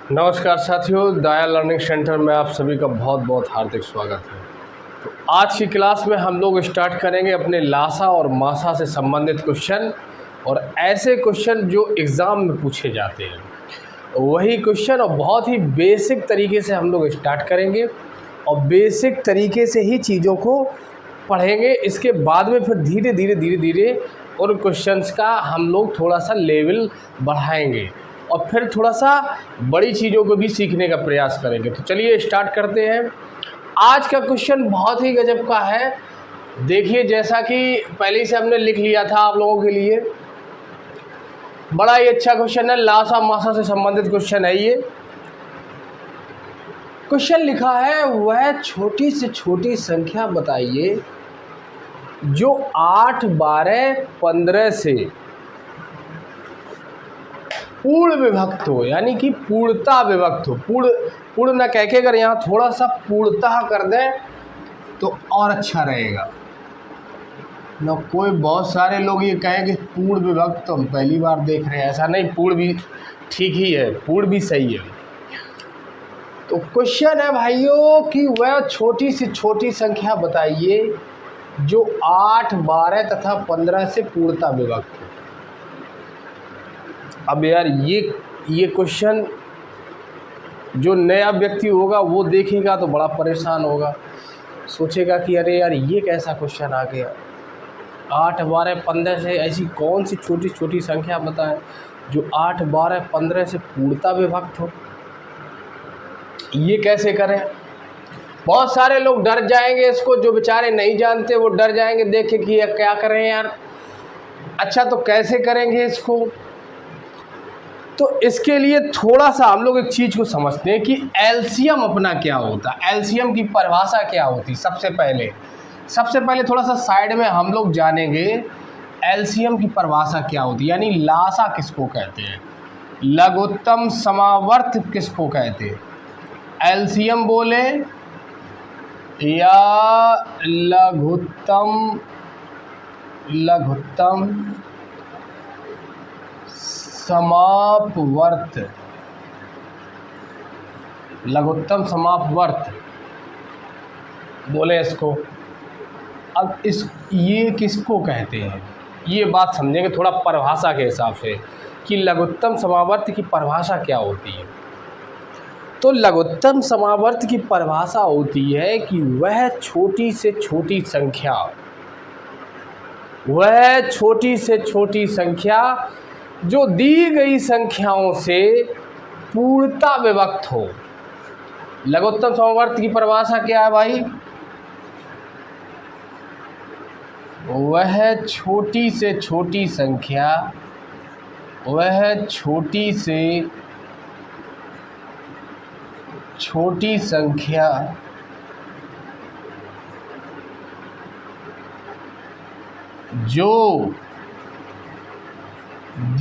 नमस्कार साथियों, दाया लर्निंग सेंटर में आप सभी का बहुत बहुत हार्दिक स्वागत है। तो आज की क्लास में हम लोग स्टार्ट करेंगे अपने लासा और मासा से संबंधित क्वेश्चन और ऐसे क्वेश्चन जो एग्ज़ाम में पूछे जाते हैं वही क्वेश्चन, और बहुत ही बेसिक तरीके से हम लोग स्टार्ट करेंगे और बेसिक तरीके से ही चीज़ों को पढ़ेंगे। इसके बाद में फिर धीरे धीरे उन क्वेश्चंस का हम लोग थोड़ा सा लेवल बढ़ाएंगे और फिर थोड़ा सा बड़ी चीज़ों को भी सीखने का प्रयास करेंगे। तो चलिए स्टार्ट करते हैं। आज का क्वेश्चन बहुत ही गजब का है। देखिए, जैसा कि पहले से हमने लिख लिया था आप लोगों के लिए, बड़ा ही अच्छा क्वेश्चन है, लासा मासा से संबंधित क्वेश्चन है। ये क्वेश्चन लिखा है, वह छोटी से छोटी संख्या बताइए जो 8, 12, 15 से पूर्ण विभक्त हो, यानी कि पूर्णता विभक्त हो। पूर्ण न कह के अगर यहाँ थोड़ा सा पूर्णता कर दें तो और अच्छा रहेगा न। कोई बहुत सारे लोग ये कहें कि पूर्ण विभक्त, तो हम पहली बार देख रहे हैं। ऐसा नहीं, पूर्ण भी ठीक ही है, पूर्ण भी सही है। तो क्वेश्चन है भाइयों कि वह छोटी से छोटी संख्या बताइए जो 8, 12 तथा 15 से पूर्णता विभक्त हो। अब यार ये क्वेश्चन जो नया व्यक्ति होगा वो देखेगा तो बड़ा परेशान होगा, सोचेगा कि अरे यार ये कैसा क्वेश्चन आ गया। 8, 12, 15 से ऐसी कौन सी छोटी छोटी संख्या बताएं जो 8, 12, 15 से पूर्णता विभक्त हो। ये कैसे करें? बहुत सारे लोग डर जाएंगे इसको, जो बेचारे नहीं जानते वो डर जाएंगे देख के कि क्या करें यार। अच्छा, तो कैसे करेंगे इसको? तो इसके लिए थोड़ा सा हम लोग एक चीज़ को समझते हैं कि एलसीएम अपना क्या होता है, एलसीएम की परिभाषा क्या होती। सबसे पहले थोड़ा सा साइड में हम लोग जानेंगे एलसीएम की परिभाषा क्या होती है, यानी लासा किसको कहते हैं, लघुत्तम समावर्त किसको कहते हैं। एलसीएम बोले या लघुत्तम समापवर्त, लघुत्तम समापवर्त बोले इसको। अब ये किसको कहते हैं, ये बात समझेंगे थोड़ा परिभाषा के हिसाब से कि लघुत्तम समावर्त की परिभाषा क्या होती है। तो लघुत्तम समावर्त की परिभाषा होती है कि वह छोटी से छोटी संख्या जो दी गई संख्याओं से पूर्णता विभक्त हो। लघुत्तम समावर्त की परिभाषा क्या है भाई? वह छोटी से छोटी संख्या जो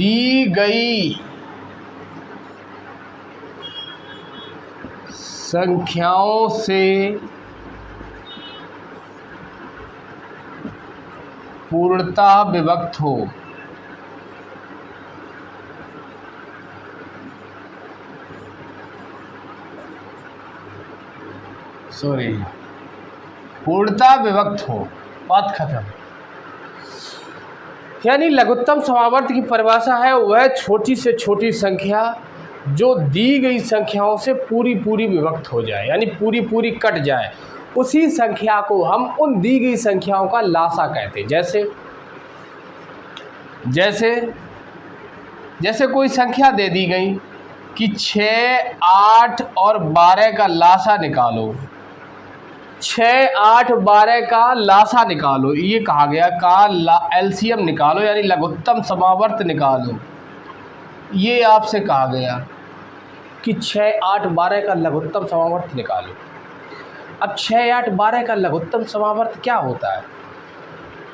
दी गई संख्याओं से पूर्णता विभक्त हो। पूर्णता विभक्त हो, बात खत्म। यानी लघुत्तम समावर्त की परिभाषा है वह छोटी से छोटी संख्या जो दी गई संख्याओं से पूरी विभक्त हो जाए, यानी पूरी कट जाए। उसी संख्या को हम उन दी गई संख्याओं का लासा कहते हैं। जैसे कोई संख्या दे दी गई कि 6, 8 और 12 का लासा निकालो। 6, 8, 12 का लासा निकालो, ये कहा गया का एलसीएम निकालो, यानी लघुत्तम समावर्त निकालो। ये आपसे कहा गया कि 6, 8, 12 का लघुत्तम समावर्त निकालो। अब 6, 8, 12 का लघुत्तम समावर्त क्या होता है?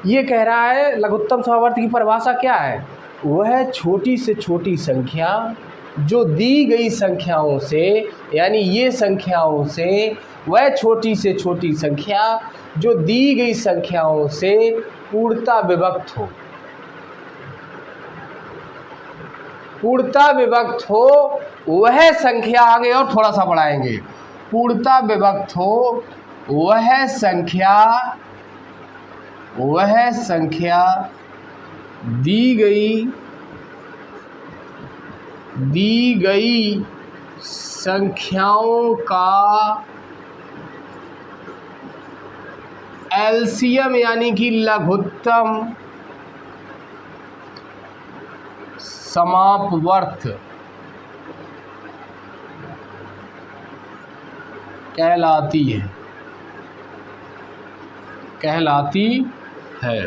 ये कह रहा है लघुत्तम समावर्त की परिभाषा क्या है? वह छोटी से छोटी संख्या जो दी गई संख्याओं से, यानी ये संख्याओं से, वह छोटी से छोटी संख्या जो दी गई संख्याओं से पूर्णता विभक्त हो। पूर्णता विभक्त हो वह संख्या, आगे और थोड़ा सा बढ़ाएंगे, पूर्णता विभक्त हो वह संख्या दी गई संख्याओं का एलसीएम यानी कि लघुत्तम समापवर्त कहलाती है।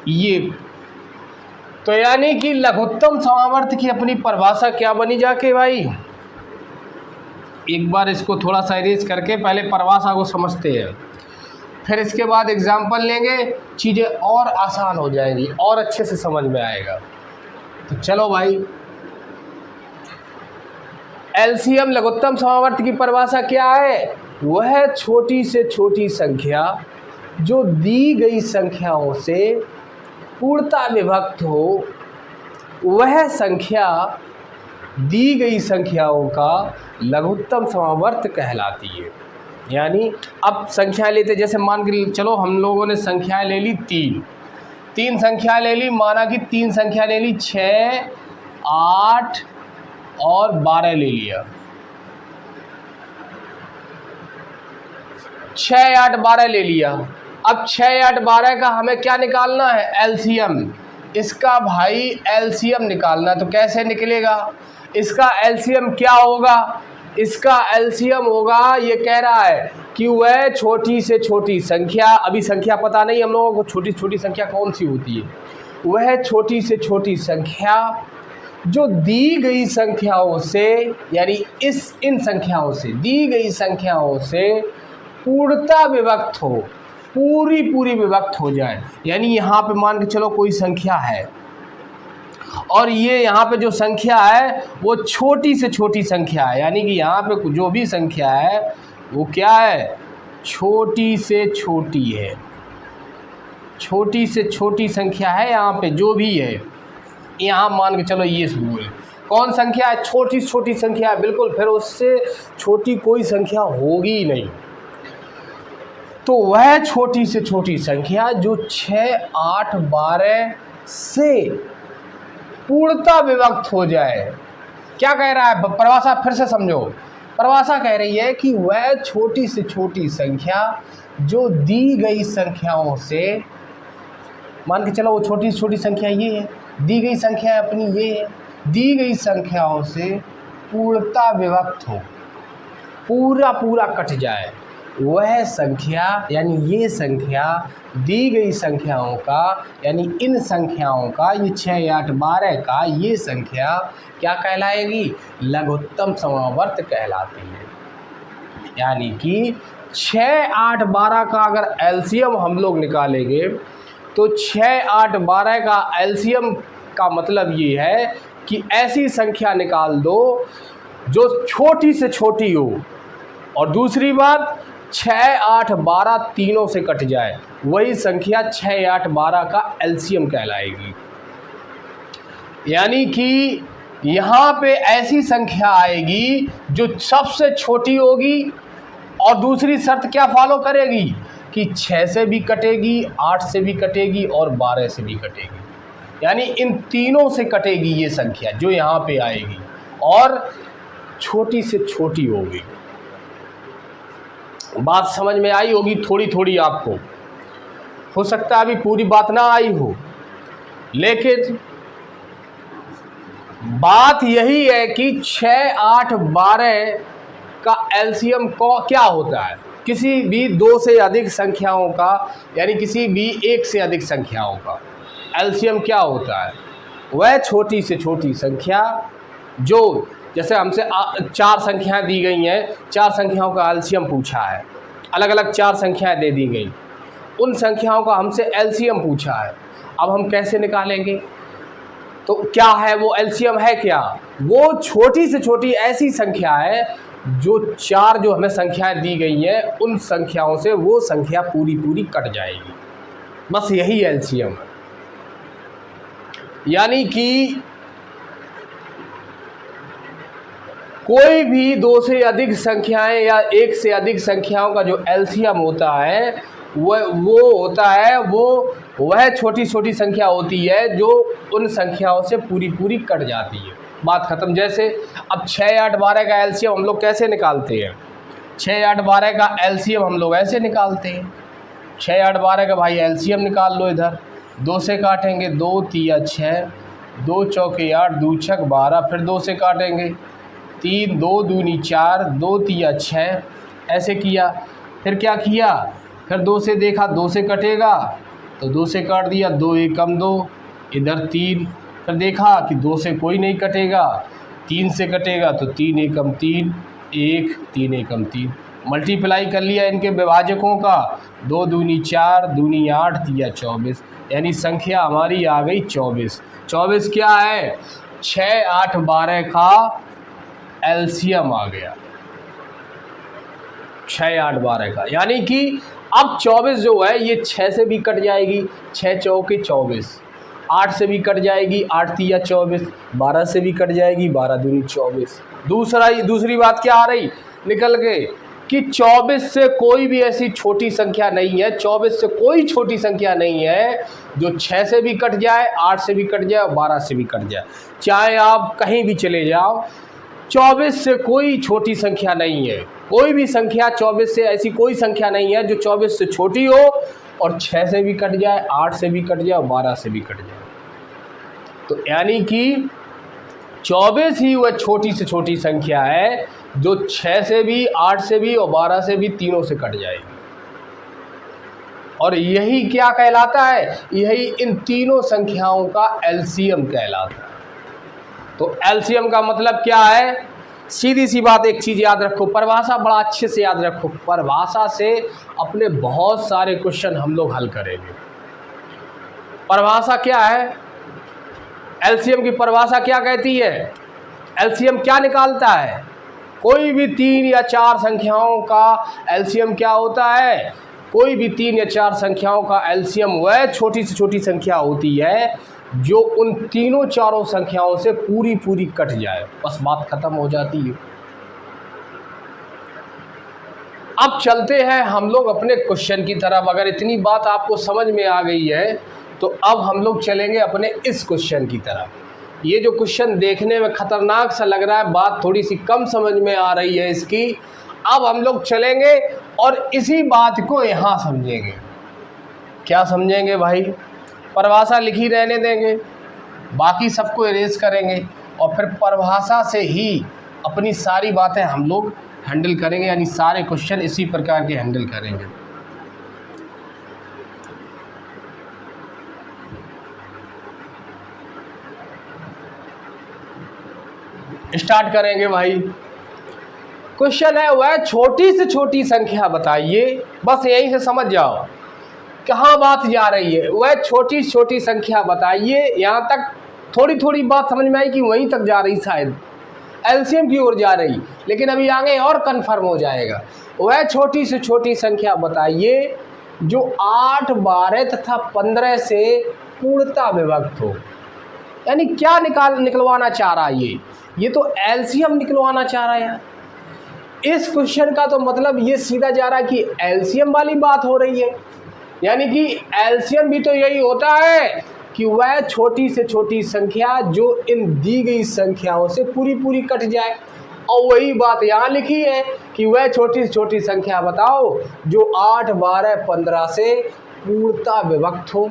ये तो यानी कि लघुत्तम समावर्त की अपनी परिभाषा क्या बनी जाके भाई, एक बार इसको थोड़ा सा इरेज करके पहले परिभाषा को समझते हैं, फिर इसके बाद एग्जाम्पल लेंगे, चीज़ें और आसान हो जाएंगी और अच्छे से समझ में आएगा। तो चलो भाई, एलसीएम लघुत्तम समावर्त की परिभाषा क्या है? वह छोटी से छोटी संख्या जो दी गई संख्याओं से पूर्णता विभक्त हो वह संख्या दी गई संख्याओं का लघुत्तम समावर्त कहलाती है। यानी अब संख्या लेते, जैसे मान के चलो हम लोगों ने संख्याएं ले ली तीन संख्या ले ली, माना कि 3 संख्या ले ली, 6, 8 और 12 ले लिया, 6, 8, 12 ले लिया। अब 6, 8, 12 का हमें क्या निकालना है? एलसीएम। इसका भाई एलसीएम निकालना, तो कैसे निकलेगा? इसका एलसीएम क्या होगा? इसका एलसीएम होगा, ये कह रहा है कि वह छोटी से छोटी संख्या, अभी संख्या पता नहीं हम लोगों को छोटी छोटी संख्या कौन सी होती है, वह छोटी से छोटी संख्या जो दी गई संख्याओं से, यानी इन संख्याओं से, दी गई संख्याओं से पूर्णता विभक्त हो, पूरी विभक्त हो जाए। यानी यहाँ पे मान के चलो कोई संख्या है और ये यहाँ पे जो संख्या है वो छोटी से छोटी संख्या है, यानी कि यहाँ पे जो भी संख्या है वो क्या है? छोटी से छोटी है, छोटी से छोटी संख्या है। यहाँ पे जो भी है, यहाँ मान के चलो ये कौन संख्या है? छोटी से छोटी संख्या है, बिल्कुल, फिर उससे छोटी कोई संख्या होगी ही नहीं। तो वह छोटी से छोटी संख्या जो 6, 8, 12 से पूर्णता विभक्त हो जाए। क्या कह रहा है? परिभाषा फिर से समझो। परिभाषा कह रही है कि वह छोटी से छोटी संख्या जो दी गई संख्याओं से, मान के चलो वो छोटी से छोटी संख्या ये है, दी गई संख्या अपनी ये है, दी गई संख्याओं से पूर्णता विभक्त हो, पूरा कट जाए, वह संख्या, यानी ये संख्या दी गई संख्याओं का, यानी इन संख्याओं का, ये 6, 8, 12 का, ये संख्या क्या कहलाएगी? लघुत्तम समावर्त कहलाती है। यानी कि 6, 8, 12 का अगर एलसीएम हम लोग निकालेंगे तो 6, 8, 12 का एलसीएम का मतलब ये है कि ऐसी संख्या निकाल दो जो छोटी से छोटी हो, और दूसरी बात 6, 8, 12 तीनों से कट जाए, वही संख्या 6, 8, 12 का एलसीएम कहलाएगी। यानी कि यहाँ पे ऐसी संख्या आएगी जो सबसे छोटी होगी, और दूसरी शर्त क्या फॉलो करेगी कि 6 से भी कटेगी, 8 से भी कटेगी और 12 से भी कटेगी। यानी इन तीनों से कटेगी ये संख्या जो यहाँ पे आएगी, और छोटी से छोटी होगी। बात समझ में आई होगी थोड़ी थोड़ी आपको, हो सकता है अभी पूरी बात ना आई हो, लेकिन बात यही है कि 6, 8, 12 का एलसीएम को क्या होता है? किसी भी 2 से अधिक संख्याओं का, यानी किसी भी 1 से अधिक संख्याओं का एलसीएम क्या होता है? वह छोटी से छोटी संख्या जो, जैसे हमसे 4 संख्याएं दी गई हैं, 4 संख्याओं का एलसीएम पूछा है, अलग अलग 4 संख्याएं दे दी गई, उन संख्याओं का हमसे एलसीएम पूछा है। अब हम कैसे निकालेंगे? तो क्या है वो एलसीएम है? क्या वो छोटी से छोटी ऐसी संख्या है जो 4 जो हमें संख्याएं दी गई हैं उन संख्याओं से वो संख्या पूरी कट जाएगी, बस यही एलसीएम है। यानी कि कोई भी दो से अधिक संख्याएं या एक से अधिक संख्याओं का जो एलसीएम होता है वो होता है वह छोटी छोटी संख्या होती है जो उन संख्याओं से पूरी कट जाती है। बात खत्म। जैसे अब 6, 8, 12 का एलसीएम हम लोग कैसे निकालते हैं? 6, 8, 12 का एलसीएम हम लोग ऐसे निकालते हैं। 6, 8, 12 का भाई एलसीएम निकाल लो। इधर 2 से काटेंगे, 2 तिया 6, 2 चौके 8, 2 छक 12, फिर 2 से काटेंगे, 3, 2 दूनी 4, 2 तिया 6, ऐसे किया। फिर क्या किया? फिर 2 से देखा, 2 से कटेगा तो 2 से काट दिया, 2 एकम 2, इधर 3। फिर देखा कि 2 से कोई नहीं कटेगा, 3 से कटेगा तो 3 एकम 3, 1, 3 एकम 3। मल्टीप्लाई कर लिया इनके विभाजकों का, 2 दूनी 4, दूनी 8, तिया 24, यानी संख्या हमारी आ गई 24। 24 क्या है? 6, 8, 12 का एलसीएम आ गया, 6, 8, 12 का। यानी कि अब 24 जो है ये 6 से भी कट जाएगी, 6 चौके 24, 8 से भी कट जाएगी, 8 तिया 24, 12 से भी कट जाएगी, 12 दूनी 24। दूसरी बात क्या आ रही निकल के कि 24 से कोई भी ऐसी छोटी संख्या नहीं है, 24 से कोई छोटी संख्या नहीं है जो 6 से भी कट जाए, 8 से भी कट जाए और 12 से भी कट जाए। चाहे आप कहीं भी चले जाओ, 24 से कोई छोटी संख्या नहीं है। कोई भी संख्या 24 से ऐसी कोई संख्या नहीं है जो 24 से छोटी हो और 6 से भी कट जाए, 8 से भी कट जाए और 12 से भी कट जाए। तो यानी कि 24 ही वह छोटी से छोटी संख्या है जो 6 से भी, 8 से भी और 12 से भी, तीनों से कट जाएगी। और यही क्या कहलाता है? यही इन तीनों संख्याओं का एलसीएम कहलाता है। तो एलसीएम का मतलब क्या है? सीधी सी बात, एक चीज़ याद रखो, परिभाषा बड़ा अच्छे से याद रखो। परिभाषा से अपने बहुत सारे क्वेश्चन हम लोग हल करेंगे। परिभाषा क्या है? एलसीएम की परिभाषा क्या कहती है? एलसीएम क्या निकालता है? कोई भी 3 या 4 संख्याओं का एलसीएम क्या होता है? कोई भी 3 या 4 संख्याओं का एलसीएम वह छोटी से छोटी संख्या होती है जो उन तीनों चारों संख्याओं से पूरी कट जाए, बस बात खत्म हो जाती है। अब चलते हैं हम लोग अपने क्वेश्चन की तरफ। अगर इतनी बात आपको समझ में आ गई है तो अब हम लोग चलेंगे अपने इस क्वेश्चन की तरफ। ये जो क्वेश्चन देखने में खतरनाक सा लग रहा है, बात थोड़ी सी कम समझ में आ रही है इसकी। अब हम लोग चलेंगे और इसी बात को यहाँ समझेंगे। क्या समझेंगे भाई? परिभाषा लिखी रहने देंगे, बाकी सबको इरेज करेंगे और फिर परिभाषा से ही अपनी सारी बातें हम लोग हैंडल करेंगे, यानी सारे क्वेश्चन इसी प्रकार के हैंडल करेंगे। स्टार्ट करेंगे भाई। क्वेश्चन है वह छोटी से छोटी संख्या बताइए, बस यहीं से समझ जाओ कहाँ बात जा रही है। वह छोटी छोटी संख्या बताइए, यहाँ तक थोड़ी बात समझ में आई कि वहीं तक जा रही, शायद एलसीएम की ओर जा रही, लेकिन अभी आगे और कंफर्म हो जाएगा। वह छोटी से छोटी संख्या बताइए जो 8, 12 तथा 15 से पूर्णतः विभक्त हो। यानी क्या निकलवाना चाह रहा है ये तो एलसीएम निकलवाना चाह रहा है यार। इस क्वेश्चन का तो मतलब ये सीधा जा रहा है कि एलसीएम वाली बात हो रही है। यानी कि एलसीएम भी तो यही होता है कि वह छोटी से छोटी संख्या जो इन दी गई संख्याओं से पूरी कट जाए। और वही बात यहाँ लिखी है कि वह छोटी से छोटी संख्या बताओ जो 8, 12, 15 से पूर्णतः विभक्त हो।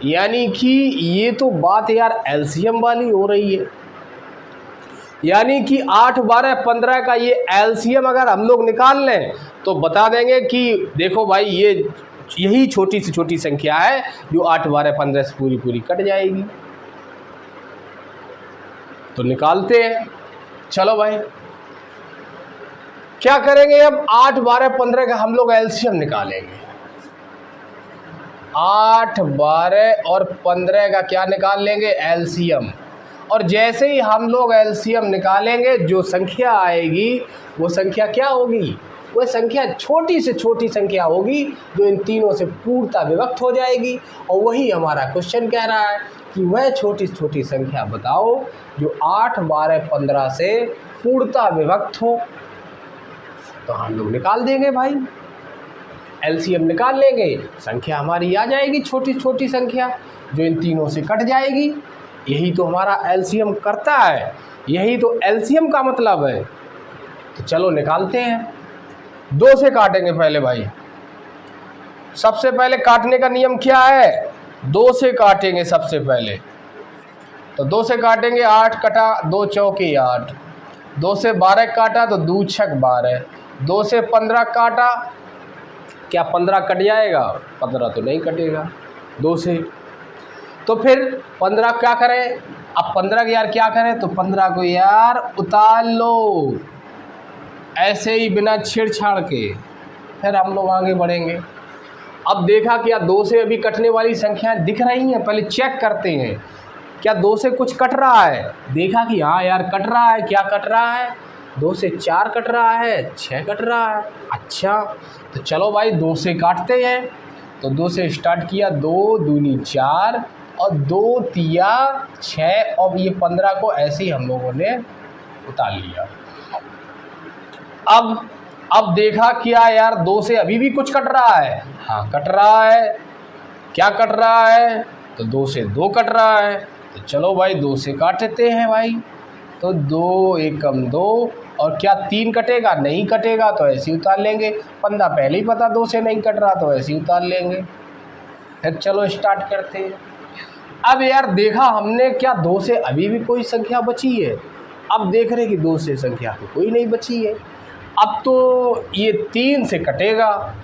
यानी कि ये तो बात यार एलसीएम वाली हो रही है। यानी कि 8, 12, 15 का ये एलसीएम अगर हम लोग निकाल लें तो बता देंगे कि देखो भाई यही छोटी से छोटी संख्या है जो 8, 12, 15 से पूरी कट जाएगी। तो निकालते हैं, चलो भाई क्या करेंगे अब? 8, 12, 15 का हम लोग एलसीएम निकालेंगे। 8, 12 और 15 का क्या निकाल लेंगे? एलसीएम। और जैसे ही हम लोग एलसीएम निकालेंगे जो संख्या आएगी वो संख्या क्या होगी? वह संख्या छोटी से छोटी संख्या होगी जो इन तीनों से पूर्णतः विभक्त हो जाएगी। और वही हमारा क्वेश्चन कह रहा है कि वह छोटी से छोटी संख्या बताओ जो 8, 12, 15 से पूर्णतः विभक्त हो। तो हम लोग निकाल देंगे भाई, एलसीएम निकाल लेंगे, संख्या हमारी आ जाएगी छोटी छोटी संख्या जो इन तीनों से कट जाएगी। यही तो हमारा एलसीएम करता है, यही तो एलसीएम का मतलब है। तो चलो निकालते हैं। 2 से काटेंगे पहले भाई। सबसे पहले काटने का नियम क्या है? 2 से काटेंगे सबसे पहले। तो 2 से काटेंगे, 8 कटा, 2 चौके 8। 2 से 12 काटा तो 2 छक 12। 2 से 15 काटा, क्या 15 कट जाएगा? 15 तो नहीं कटेगा 2 से। तो फिर 15 क्या करें? अब 15 के यार क्या करें? तो 15 को यार उतार लो ऐसे ही बिना छेड़छाड़ के, फिर हम लोग आगे बढ़ेंगे। अब देखा क्या 2 से अभी कटने वाली संख्याएं दिख रही हैं? पहले चेक करते हैं क्या 2 से कुछ कट रहा है। देखा कि हाँ यार कट रहा है। क्या कट रहा है? 2 से 4 कट रहा है, 6 कट रहा है। अच्छा, तो चलो भाई 2 से काटते हैं। तो 2 से स्टार्ट किया, 2 दूनी 4 और 2 तिया 6 और ये 15 को ऐसे ही हम लोगों ने उतार लिया। अब देखा क्या यार 2 से अभी भी कुछ कट रहा है। हाँ कट रहा है। क्या कट रहा है? तो 2 से 2 कट रहा है। तो चलो भाई 2 से काटते हैं भाई। तो 2 एकम 2 और क्या 3 कटेगा? नहीं कटेगा तो ऐसे ही उतार लेंगे। 15 पहले ही पता 2 से नहीं कट रहा तो ऐसे ही उतार लेंगे। फिर चलो स्टार्ट करते हैं। अब यार देखा हमने क्या 2 से अभी भी कोई संख्या बची है? अब देख रहे कि 2 से संख्या तो कोई नहीं बची है। अब तो ये 3 से कटेगा।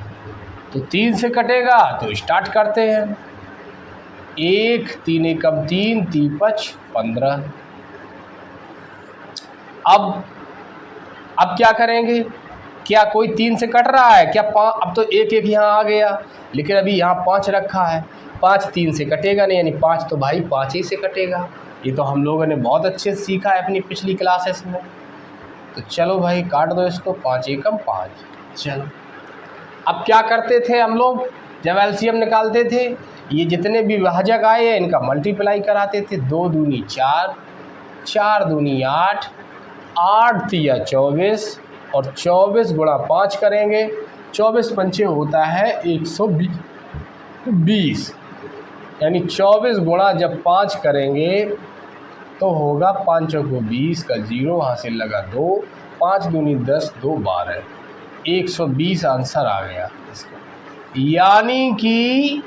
तो 3 से कटेगा तो स्टार्ट करते हैं। 1 3 एकम 3 3 5 15। अब क्या करेंगे? क्या कोई 3 से कट रहा है? क्या 5? अब तो 1 1 यहाँ आ गया, लेकिन अभी यहाँ 5 रखा है। 5 3 से कटेगा नहीं, यानी 5 तो भाई 5 ही से कटेगा। ये तो हम लोगों ने बहुत अच्छे से सीखा है अपनी पिछली क्लासेस में। तो चलो भाई काट दो इसको, 5 एकम 5। चलो अब क्या करते थे हम लोग जब एलसीएम निकालते थे? ये जितने भी विभाजक आए हैं इनका मल्टीप्लाई कराते थे। 2 दूनी 4, 4 दूनी 8, 8 तिया 24 और 24 गुणा 5 करेंगे। 24 पंचे होता है 120, यानी 24 गुणा जब 5 करेंगे तो होगा 5 को 20 का 0 हासिल लगा 2, 5 दूनी 10, 2 12, 120 आंसर आ गया इसका। यानी कि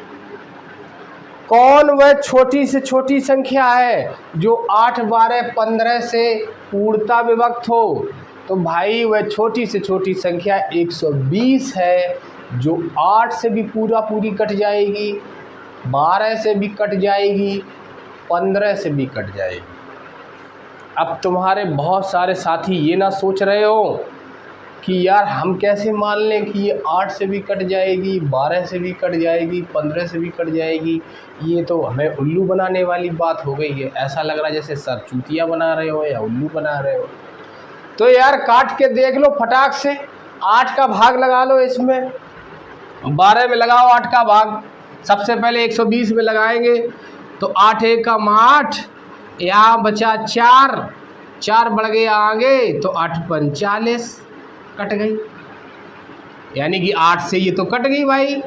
कौन वह छोटी से छोटी संख्या है जो 8, 12, 15 से पूर्णतः विभक्त हो? तो भाई वह छोटी से छोटी संख्या 120 है जो 8 से भी पूरी कट जाएगी, 12 से भी कट जाएगी, 15 से भी कट जाएगी। अब तुम्हारे बहुत सारे साथी ये ना सोच रहे हो कि यार हम कैसे मान लें कि ये 8 से भी कट जाएगी, 12 से भी कट जाएगी, 15 से भी कट जाएगी। ये तो हमें उल्लू बनाने वाली बात हो गई है। ऐसा लग रहा है जैसे सर चूतिया बना रहे हो या उल्लू बना रहे हो। तो यार काट के देख लो फटाक से। 8 का भाग लगा लो इसमें, 12 में लगाओ 8 का भाग। सबसे पहले 120 में लगाएंगे तो 8 एकम 8, यहाँ बचा 4, 4 बढ़ गया आगे तो 8 पंच 40 कट गई, यानी कि 8 से ये तो कट गई भाई।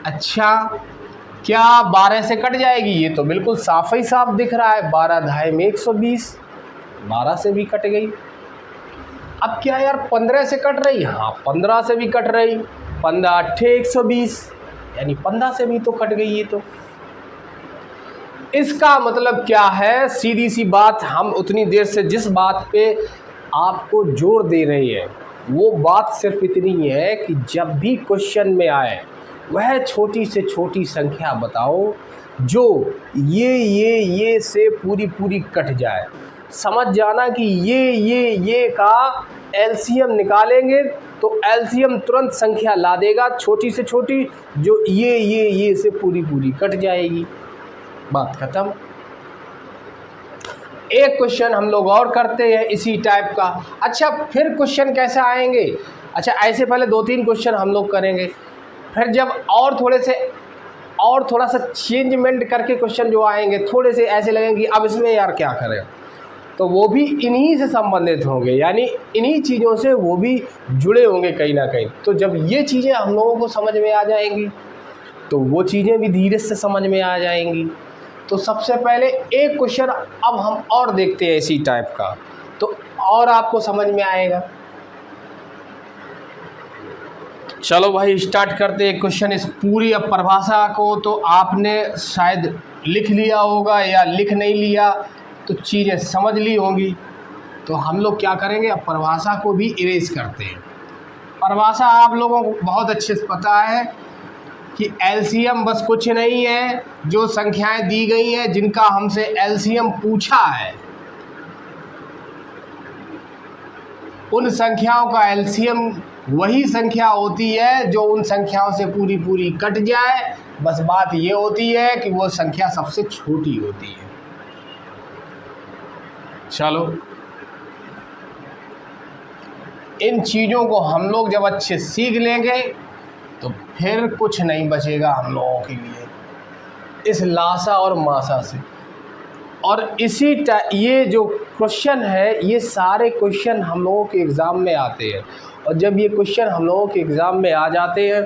अच्छा, क्या 12 से कट जाएगी? ये तो बिल्कुल साफ ही साफ दिख रहा है। 12 धाई में 120, 12 से भी कट गई। अब क्या यार 15 से कट रही? हाँ 15 से भी कट रही। 15 8 120, यानी 15 से भी तो कट गई ये तो। इसका मतलब क्या है? सीधी सी बात, हम उतनी देर से जिस बात पे आपको जोर दे रहे हैं वो बात सिर्फ इतनी है कि जब भी क्वेश्चन में आए वह छोटी से छोटी संख्या बताओ जो ये से पूरी कट जाए। समझ जाना कि ये का एलसीएम निकालेंगे तो एलसीएम तुरंत संख्या ला देगा छोटी से छोटी जो ये से पूरी कट जाएगी। बात खत्म। एक क्वेश्चन हम लोग और करते हैं इसी टाइप का। अच्छा, फिर क्वेश्चन कैसे आएंगे? अच्छा, ऐसे पहले 2-3 क्वेश्चन हम लोग करेंगे, फिर जब और थोड़ा सा चेंजमेंट करके क्वेश्चन जो आएंगे थोड़े से ऐसे लगेंगे कि अब इसमें यार क्या करें, तो वो भी इन्हीं से संबंधित होंगे, यानी इन्हीं चीज़ों से वो भी जुड़े होंगे कहीं ना कहीं। तो जब ये चीज़ें हम लोगों को समझ में आ जाएंगी तो वो चीज़ें भी धीरे से समझ में आ जाएंगी। तो सबसे पहले एक क्वेश्चन अब हम और देखते हैं इसी टाइप का, तो और आपको समझ में आएगा। चलो भाई स्टार्ट करते हैं क्वेश्चन। इस पूरी अब परिभाषा को तो आपने शायद लिख लिया होगा या लिख नहीं लिया तो चीज़ें समझ ली होंगी। तो हम लोग क्या करेंगे, अब परिभाषा को भी इरेज करते हैं। परिभाषा आप लोगों को बहुत अच्छे से पता है कि एलसीएम बस कुछ नहीं है, जो संख्याएं दी गई हैं जिनका हमसे एलसीएम पूछा है उन संख्याओं का एलसीएम वही संख्या होती है जो उन संख्याओं से पूरी पूरी कट जाए। बस बात ये होती है कि वो संख्या सबसे छोटी होती है। चलो, इन चीज़ों को हम लोग जब अच्छे सीख लेंगे तो फिर कुछ नहीं बचेगा हम लोगों के लिए इस लासा और मासा से। और ये जो क्वेश्चन है, ये सारे क्वेश्चन हम लोगों के एग्ज़ाम में आते हैं, और जब ये क्वेश्चन हम लोगों के एग्ज़ाम में आ जाते हैं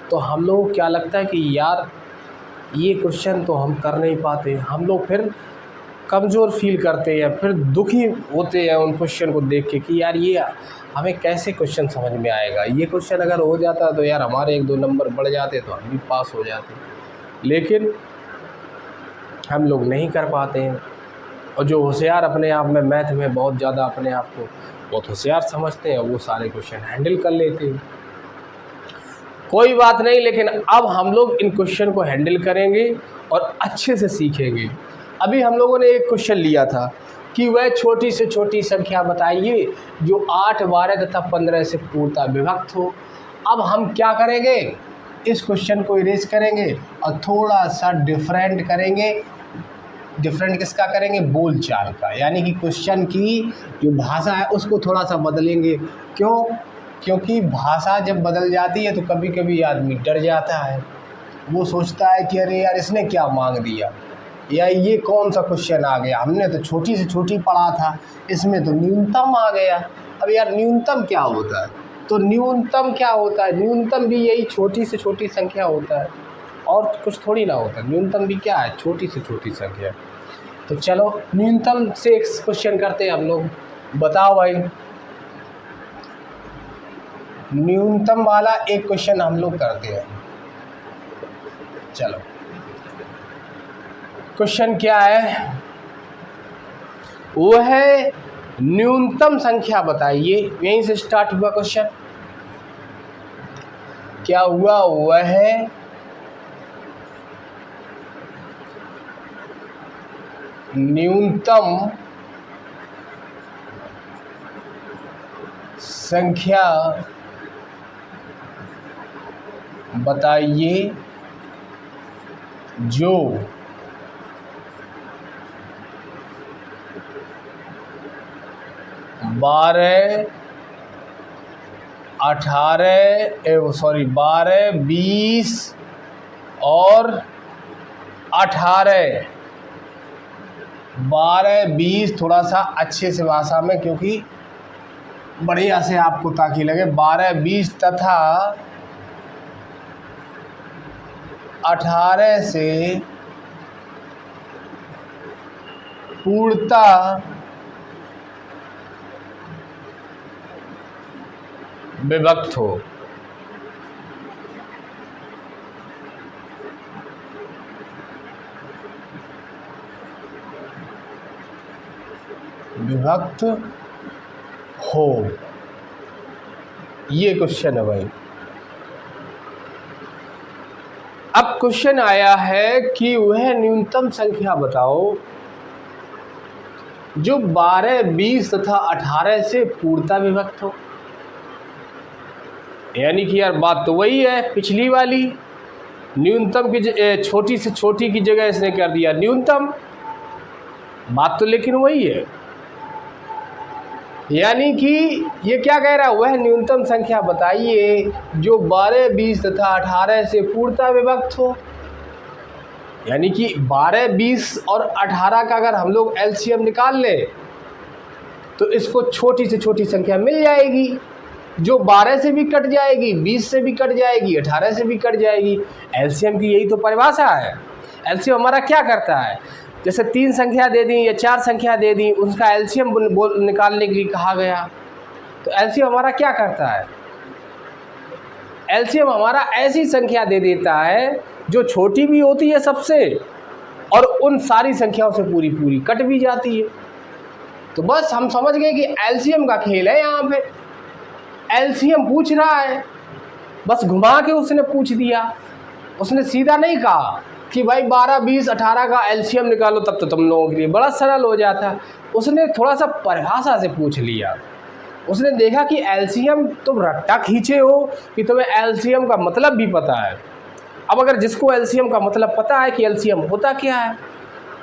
तो हम लोगों को क्या लगता है कि यार ये क्वेश्चन तो हम कर नहीं पाते, हम लोग फिर कमज़ोर फील करते हैं, फिर दुखी होते हैं उन क्वेश्चन को देख के कि यार ये हमें कैसे क्वेश्चन समझ में आएगा। ये क्वेश्चन अगर हो जाता तो यार हमारे 1-2 नंबर बढ़ जाते तो हम भी पास हो जाते, लेकिन हम लोग नहीं कर पाते हैं। और जो होशियार अपने आप में मैथ में बहुत ज़्यादा अपने आप को बहुत होशियार समझते हैं वो सारे क्वेश्चन हैंडल कर लेते हैं। कोई बात नहीं, लेकिन अब हम लोग इन क्वेश्चन को हैंडल करेंगे और अच्छे से सीखेंगे। अभी हम लोगों ने एक क्वेश्चन लिया था कि वह छोटी से छोटी संख्या बताइए जो 8, 12 तथा 15 से पूर्णतः विभक्त हो। अब हम क्या करेंगे, इस क्वेश्चन को इरेज करेंगे और थोड़ा सा डिफरेंट करेंगे। डिफरेंट किसका करेंगे, बोलचाल का, यानी कि क्वेश्चन की जो भाषा है उसको थोड़ा सा बदलेंगे। क्यों? क्योंकि भाषा जब बदल जाती है तो कभी कभी आदमी डर जाता है, वो सोचता है कि अरे यार इसने क्या मांग दिया, या ये कौन सा क्वेश्चन आ गया, हमने तो छोटी से छोटी पढ़ा था, इसमें तो न्यूनतम आ गया। अब यार न्यूनतम क्या होता है? तो न्यूनतम क्या होता है, न्यूनतम भी यही छोटी से छोटी संख्या होता है, और कुछ थोड़ी ना होता। न्यूनतम भी क्या है, छोटी से छोटी संख्या। तो चलो न्यूनतम से एक क्वेश्चन करते हैं हम लोग। बताओ भाई, न्यूनतम वाला एक क्वेश्चन हम लोग करते हैं। चलो, क्वेश्चन क्या है, वो है न्यूनतम संख्या बताइए। यहीं से स्टार्ट हुआ क्वेश्चन। क्या हुआ, वह है न्यूनतम संख्या बताइए जो 12, 20 और 18। 12, 20 थोड़ा सा अच्छे से भाषा में, क्योंकि बढ़िया से आपको ताकि लगे। 12, 20 तथा 18 से पूर्णतः विभक्त हो। विभक्त हो, ये क्वेश्चन है भाई। अब क्वेश्चन आया है कि वह न्यूनतम संख्या बताओ जो 12, 20 तथा 18 से पूर्णतः विभक्त हो। यानी कि यार बात तो वही है पिछली वाली, न्यूनतम की छोटी से छोटी की जगह इसने कर दिया न्यूनतम। बात तो लेकिन वही है, यानी कि ये क्या कह रहा है, वह न्यूनतम संख्या बताइए जो 12, 20 तथा 18 से पूर्णतः विभक्त हो। यानी कि 12, 20 और 18 का अगर हम लोग एलसीएम निकाल लें तो इसको छोटी से छोटी संख्या मिल जाएगी, जो 12 से भी कट जाएगी, 20 से भी कट जाएगी, 18 से भी कट जाएगी। एलसीएम की यही तो परिभाषा है। एलसीएम हमारा क्या करता है, जैसे 3 संख्या दे दी या 4 संख्या दे दी, उसका एलसीएम निकालने के लिए कहा गया। तो एलसीएम हमारा क्या करता है, एलसीएम हमारा ऐसी संख्या दे देता है जो छोटी भी होती है सबसे और उन सारी संख्याओं से पूरी पूरी कट भी जाती है। तो बस हम समझ गए कि एलसीएम का खेल है। यहाँ पे एलसीएम पूछ रहा है, बस घुमा के उसने पूछ दिया, उसने सीधा नहीं कहा कि भाई 12, 20, 18 का एलसीएम निकालो, तब तो तुम लोगों के लिए बड़ा सरल हो जाता। उसने थोड़ा सा परिभाषा से पूछ लिया। उसने देखा कि एलसीएम तुम रट्टा खींचे हो कि तुम्हें एलसीएम का मतलब भी पता है। अब अगर जिसको एलसीएम का मतलब पता है कि एलसीएम होता क्या है,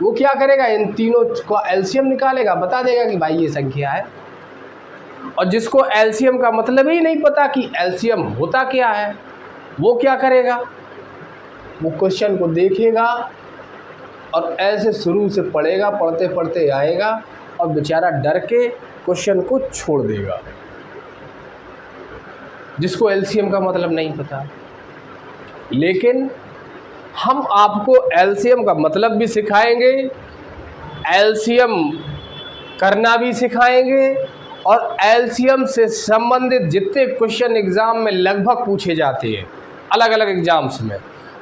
वो क्या करेगा, इन तीनों का एलसीएम निकालेगा, बता देगा कि भाई ये संख्या है। और जिसको एलसीएम का मतलब ही नहीं पता कि एलसीएम होता क्या है, वो क्या करेगा, वो क्वेश्चन को देखेगा और ऐसे शुरू से पढ़ेगा, पढ़ते पढ़ते आएगा और बेचारा डर के क्वेश्चन को छोड़ देगा, जिसको एलसीएम का मतलब नहीं पता। लेकिन हम आपको एलसीएम का मतलब भी सिखाएंगे, एलसीएम करना भी सिखाएंगे और एलसीएम से संबंधित जितने क्वेश्चन एग्ज़ाम में लगभग पूछे जाते हैं अलग अलग एग्ज़ाम्स में,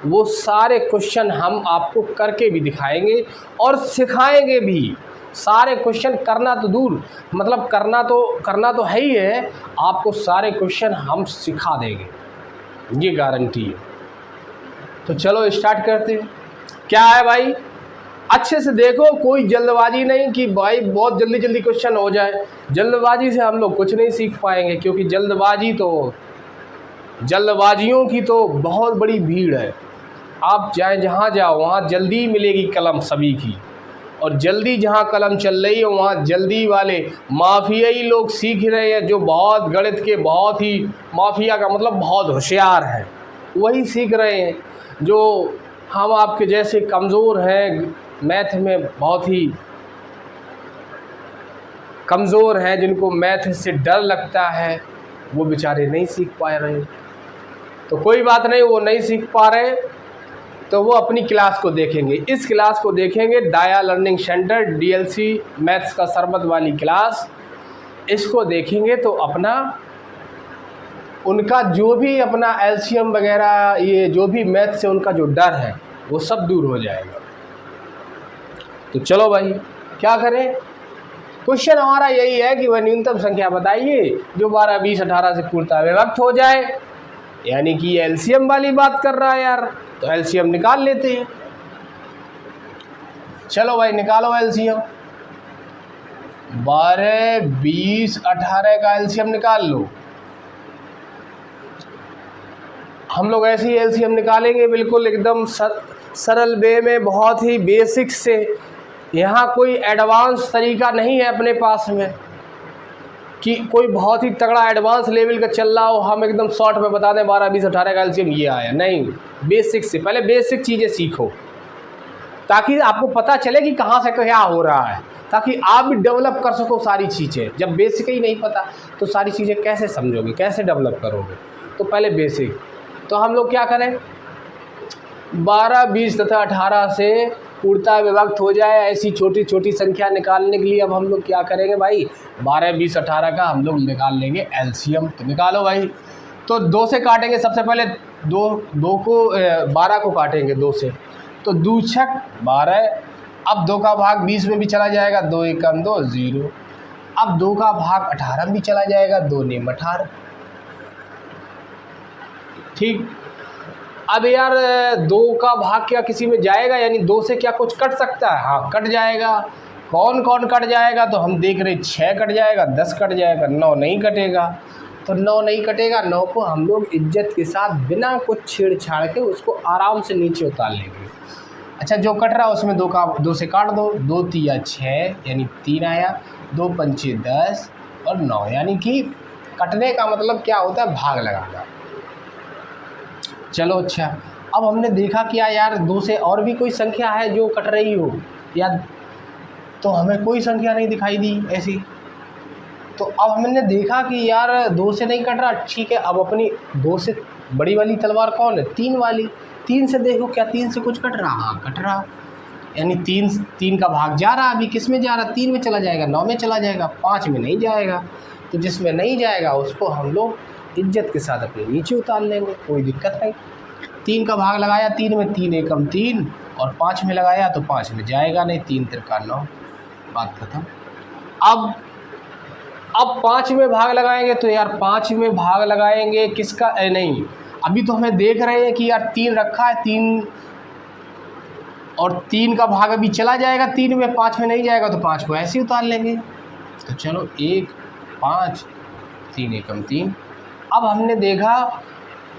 वो सारे क्वेश्चन हम आपको करके भी दिखाएंगे और सिखाएंगे भी। सारे क्वेश्चन करना तो दूर, मतलब करना तो है ही है, आपको सारे क्वेश्चन हम सिखा देंगे, ये गारंटी है। तो चलो स्टार्ट करते हैं। क्या है भाई, अच्छे से देखो, कोई जल्दबाजी नहीं कि भाई बहुत जल्दी जल्दी क्वेश्चन हो जाए। जल्दबाजी से हम लोग कुछ नहीं सीख पाएंगे, क्योंकि जल्दबाजियों की तो बहुत बड़ी भीड़ है। आप चाहे जहाँ जाओ वहाँ जल्दी मिलेगी कलम सभी की, और जल्दी जहाँ कलम चल रही है वहाँ जल्दी वाले माफियाई लोग सीख रहे हैं, जो बहुत गणित के बहुत ही, माफिया का मतलब बहुत होशियार हैं, वही सीख रहे हैं। जो हम आपके जैसे कमज़ोर हैं, मैथ में बहुत ही कमज़ोर हैं, जिनको मैथ से डर लगता है, वो बेचारे नहीं सीख पा रहे। तो कोई बात नहीं, वो नहीं सीख पा रहे तो वो अपनी क्लास को देखेंगे। इस क्लास को देखेंगे, दाया लर्निंग सेंटर डीएलसी मैथ्स का सरबत वाली क्लास, इसको देखेंगे तो अपना उनका जो भी अपना एलसीएम वगैरह, ये जो भी मैथ से उनका जो डर है वो सब दूर हो जाएगा। तो चलो भाई क्या करें, क्वेश्चन हमारा यही है कि वह न्यूनतम संख्या बताइए जो 12, 20, 18 से पूर्णतः विभक्त हो जाए। यानी कि एलसीएम वाली बात कर रहा है यार, तो एलसीएम निकाल लेते हैं। चलो भाई निकालो एलसीएम, 12, 20, 18 का एलसीएम निकाल लो। हम लोग ऐसे ही एलसीएम निकालेंगे, बिल्कुल एकदम सरल वे में, बहुत ही बेसिक से। यहाँ कोई एडवांस तरीका नहीं है अपने पास में कि कोई बहुत ही तगड़ा एडवांस लेवल का चल रहा हो, हम एकदम शॉर्ट में बता दें 12, 20, 18 का एलसीएम ये आया। नहीं, बेसिक से पहले बेसिक चीज़ें सीखो, ताकि आपको पता चले कि कहाँ से क्या हो रहा है, ताकि आप भी डेवलप कर सको सारी चीज़ें। जब बेसिक ही नहीं पता तो सारी चीज़ें कैसे समझोगे, कैसे डेवलप करोगे। तो पहले बेसिक। तो हम लोग क्या करें, 12, 20 तथा 18 से पूर्णतः विभक्त हो जाए, ऐसी छोटी छोटी संख्या निकालने के लिए अब हम लोग क्या करेंगे भाई, 12, 20, 18 का हम लोग निकाल लेंगे एलसीएम। तो निकालो भाई। तो 2 से काटेंगे सबसे पहले, 2 को 12 को काटेंगे 2 से, तो 2 छक 12। अब 2 का भाग 20 में भी चला जाएगा, 2 एकम 2 0। अब 2 का भाग 18 में भी चला जाएगा, 2 नेम 18। ठीक। अब यार 2 का भाग क्या किसी में जाएगा, यानी 2 से क्या कुछ कट सकता है? हाँ कट जाएगा। कौन कौन कट जाएगा, तो हम देख रहे 6 कट जाएगा, 10 कट जाएगा, 9 नहीं कटेगा। तो 9 नहीं कटेगा, 9 को हम लोग इज्जत के साथ बिना कुछ छेड़छाड़ के उसको आराम से नीचे उतार लेंगे। अच्छा, जो कट रहा है उसमें दो से काट दो, 2 तिया 6 यानी 3 आया, 2 पंचे 10 और 9, यानी कि कटने का मतलब क्या होता है, भाग लगाना। चलो अच्छा, अब हमने देखा क्या यार 2 से और भी कोई संख्या है जो कट रही हो, या तो हमें कोई संख्या नहीं दिखाई दी ऐसी। तो अब हमने देखा कि यार 2 से नहीं कट रहा, ठीक है। अब अपनी 2 से बड़ी वाली तलवार कौन है, 3 वाली। 3 से देखो क्या 3 से कुछ कट रहा, हाँ कट रहा, यानी 3 का भाग जा रहा, अभी किस में जा रहा, 3 में चला जाएगा, 9 में चला जाएगा, 5 में नहीं जाएगा। तो जिसमें नहीं जाएगा उसको हम लोग इज्जत के साथ अपने नीचे उतार लेंगे, कोई दिक्कत नहीं। 3 का भाग लगाया, 3 में 3 एकम 3 और 5 में लगाया तो 5 में जाएगा नहीं, 3 तिरका 9, बात खत्म। अब 5 में भाग लगाएंगे तो यार 5 में भाग लगाएंगे किसका, नहीं अभी तो हमें देख रहे हैं कि यार 3 रखा है, 3 और 3 का भाग अभी चला जाएगा 3 में, 5 में नहीं जाएगा तो 5 को ऐसे ही उतार लेंगे। तो चलो 1 5 3 एकम 3। अब हमने देखा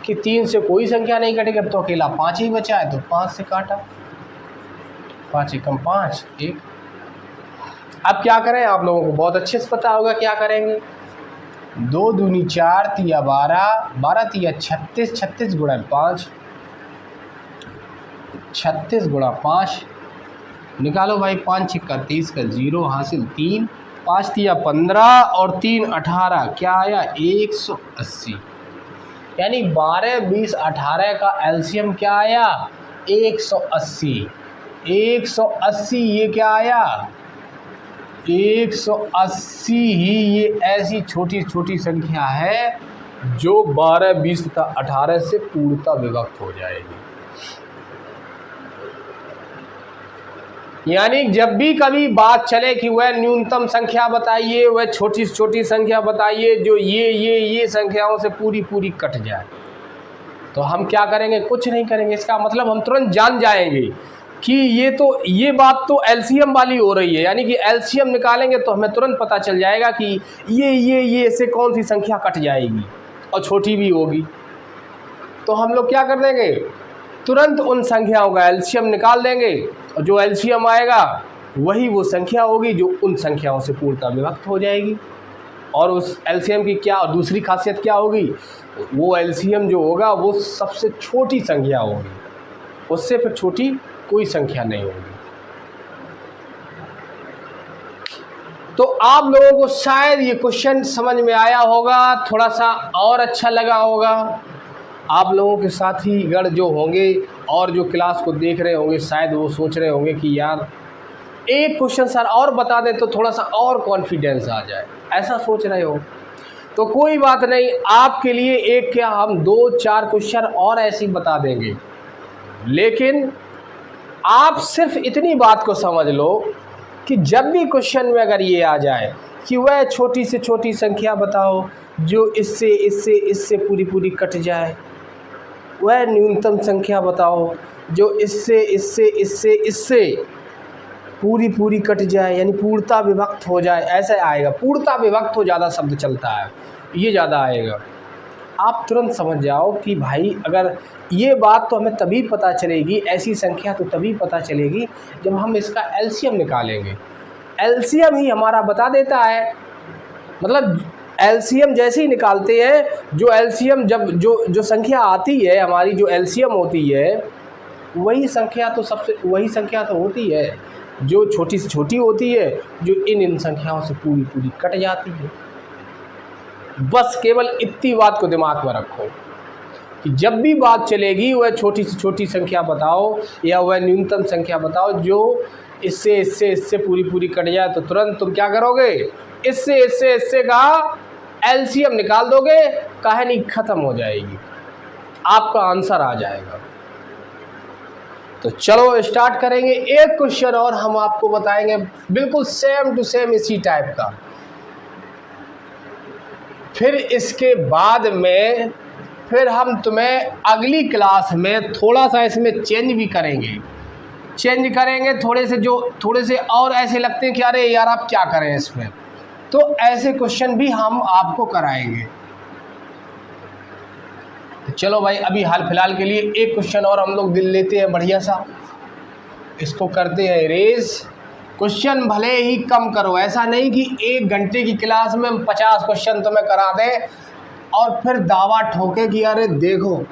कि 3 से कोई संख्या नहीं कटेगी, अब तो अकेला 5 ही बचा है, तो 5 से काटा, 5 एकम 5 1। अब क्या करें, आप लोगों को बहुत अच्छे से पता होगा क्या करेंगे। 2 दूनी 4 तिया 12, 12 तिया 36, 36 गुणा 5, 36 गुणा 5 निकालो भाई, 5 छिक्का 30 का 0 हासिल 3, 5 तिया 15 और 3 18, क्या आया 180, यानी 12 20 18 का एलसीएम क्या आया 180। 180 ये क्या आया 180 ही ये ऐसी छोटी छोटी संख्या है जो 12 20 तथा 18 से पूर्णतः विभक्त हो जाएगी। यानी जब भी कभी बात चले कि वह न्यूनतम संख्या बताइए, वह छोटी से छोटी संख्या बताइए जो ये संख्याओं से पूरी पूरी कट जाए, तो हम क्या करेंगे, कुछ नहीं करेंगे। इसका मतलब हम तुरंत जान जाएंगे कि ये बात तो एलसीएम वाली हो रही है, यानी कि एलसीएम निकालेंगे तो हमें तुरंत पता चल जाएगा कि ये से कौन सी संख्या कट जाएगी और छोटी भी होगी। तो हम लोग क्या कर देंगे, तुरंत उन संख्याओं का एलसीएम निकाल देंगे और जो एलसीएम आएगा वही वो संख्या होगी जो उन संख्याओं से पूर्णतः विभक्त हो जाएगी। और उस एलसीएम की क्या दूसरी खासियत क्या होगी, वो एलसीएम जो होगा वो सबसे छोटी संख्या होगी, उससे फिर छोटी कोई संख्या नहीं होगी। तो आप लोगों को शायद ये क्वेश्चन समझ में आया होगा, थोड़ा सा और अच्छा लगा होगा। आप लोगों के साथी गण जो होंगे और जो क्लास को देख रहे होंगे शायद वो सोच रहे होंगे कि यार एक क्वेश्चन सर और बता दें तो थोड़ा सा और कॉन्फिडेंस आ जाए, ऐसा सोच रहे हो तो कोई बात नहीं, आपके लिए एक क्या हम 2-4 क्वेश्चन और ऐसे बता देंगे। लेकिन आप सिर्फ इतनी बात को समझ लो कि जब भी क्वेश्चन में अगर ये आ जाए कि वह छोटी से छोटी संख्या बताओ जो इससे पूरी कट जाए, वह न्यूनतम संख्या बताओ जो इससे पूरी कट जाए, यानी पूर्णतः विभक्त हो जाए, ऐसा आएगा। पूर्णतः विभक्त हो ज़्यादा शब्द चलता है, ये ज़्यादा आएगा। आप तुरंत समझ जाओ कि भाई अगर ये बात तो हमें तभी पता चलेगी, ऐसी संख्या तो तभी पता चलेगी जब हम इसका एलसीएम निकालेंगे। एलसीएम ही हमारा बता देता है, मतलब एलसीएम जैसे ही निकालते हैं, जो एलसीएम जब जो संख्या आती है हमारी, जो एलसीएम होती है वही संख्या तो होती है जो छोटी से छोटी होती है, जो इन संख्याओं से पूरी कट जाती है। बस केवल इतनी बात को दिमाग में रखो कि जब भी बात चलेगी वह छोटी से छोटी संख्या बताओ या वह न्यूनतम संख्या बताओ जो इससे पूरी कट जाए, तो तुरंत तुम क्या करोगे, इससे का एलसीएम निकाल दोगे, कहानी खत्म हो जाएगी, आपका आंसर आ जाएगा। तो चलो स्टार्ट करेंगे। एक क्वेश्चन और हम आपको बताएंगे बिल्कुल सेम टू सेम इसी टाइप का। फिर इसके बाद में फिर हम तुम्हें अगली क्लास में थोड़ा सा इसमें चेंज करेंगे, थोड़े से और ऐसे लगते हैं कि अरे यार आप क्या करें इसमें, तो ऐसे क्वेश्चन भी हम आपको कराएंगे। तो चलो भाई, अभी हाल फिलहाल के लिए एक क्वेश्चन और हम लोग दिल लेते हैं बढ़िया सा। इसको करते हैं इरेज। क्वेश्चन भले ही कम करो, ऐसा नहीं कि 1 घंटे की क्लास में हम 50 क्वेश्चन तुम्हें करा दें और फिर दावा ठोके कि अरे देखो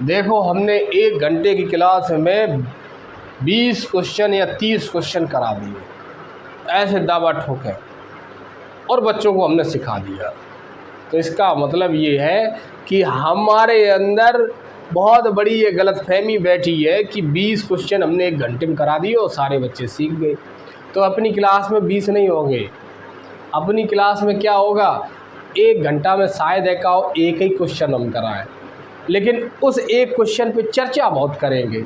देखो हमने 1 घंटे की क्लास में 20 क्वेश्चन या 30 क्वेश्चन करा दिए, ऐसे दावा ठोके और बच्चों को हमने सिखा दिया। तो इसका मतलब ये है कि हमारे अंदर बहुत बड़ी ये गलतफहमी बैठी है कि 20 क्वेश्चन हमने 1 घंटे में करा दिए और सारे बच्चे सीख गए। तो अपनी क्लास में 20 नहीं होंगे, अपनी क्लास में क्या होगा, 1 घंटा में शायद एक ही क्वेश्चन हम कराएं, लेकिन उस एक क्वेश्चन पे चर्चा बहुत करेंगे,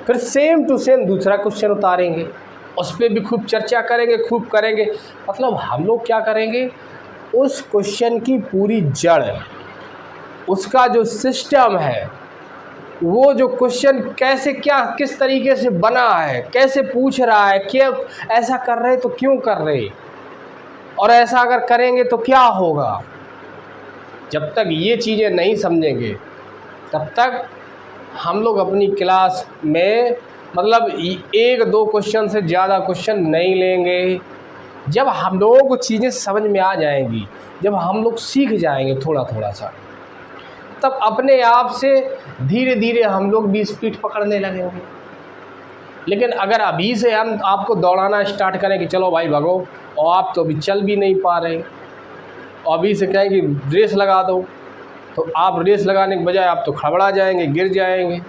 फिर सेम टू सेम दूसरा क्वेश्चन उतारेंगे, उस पर भी खूब चर्चा करेंगे, खूब करेंगे। मतलब हम लोग क्या करेंगे, उस क्वेश्चन की पूरी जड़, उसका जो सिस्टम है, वो जो क्वेश्चन कैसे क्या किस तरीके से बना है, कैसे पूछ रहा है, क्या ऐसा कर रहे तो क्यों कर रहे, और ऐसा अगर करेंगे तो क्या होगा। जब तक ये चीज़ें नहीं समझेंगे तब तक हम लोग अपनी क्लास में मतलब 1-2 क्वेश्चन से ज़्यादा क्वेश्चन नहीं लेंगे। जब हम लोगों को चीज़ें समझ में आ जाएंगी, जब हम लोग सीख जाएंगे थोड़ा थोड़ा सा, तब अपने आप से धीरे धीरे हम लोग भी स्पीड पकड़ने लगेंगे। लेकिन अगर अभी से हम आपको दौड़ाना स्टार्ट करें कि चलो भाई भागो, और आप तो अभी चल भी नहीं पा रहे, और अभी से कहें कि रेस लगा दो, तो आप रेस लगाने के बजाय आप तो खबड़ा जाएंगे, गिर जाएंगे।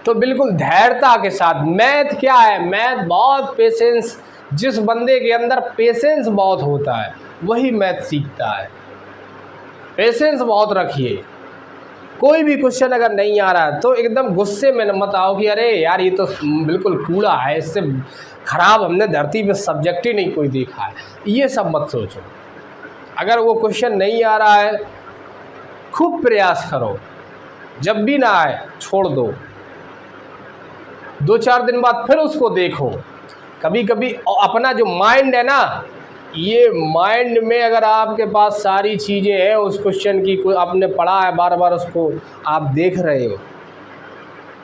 तो बिल्कुल धैर्यता के साथ, मैथ क्या है, मैथ बहुत पेशेंस, जिस बंदे के अंदर पेशेंस बहुत होता है वही मैथ सीखता है। पेशेंस बहुत रखिए। कोई भी क्वेश्चन अगर नहीं आ रहा है तो एकदम गुस्से में मत आओ कि अरे यार ये तो बिल्कुल कूड़ा है, इससे ख़राब हमने धरती पे सब्जेक्ट ही नहीं कोई देखा है, ये सब मत सोचो। अगर वो क्वेश्चन नहीं आ रहा है, खूब प्रयास करो, जब भी ना आए छोड़ दो, 2-4 दिन बाद फिर उसको देखो। कभी कभी अपना जो माइंड है ना, ये माइंड में अगर आपके पास सारी चीज़ें हैं, उस क्वेश्चन की कोई आपने पढ़ा है, बार बार उसको आप देख रहे हो,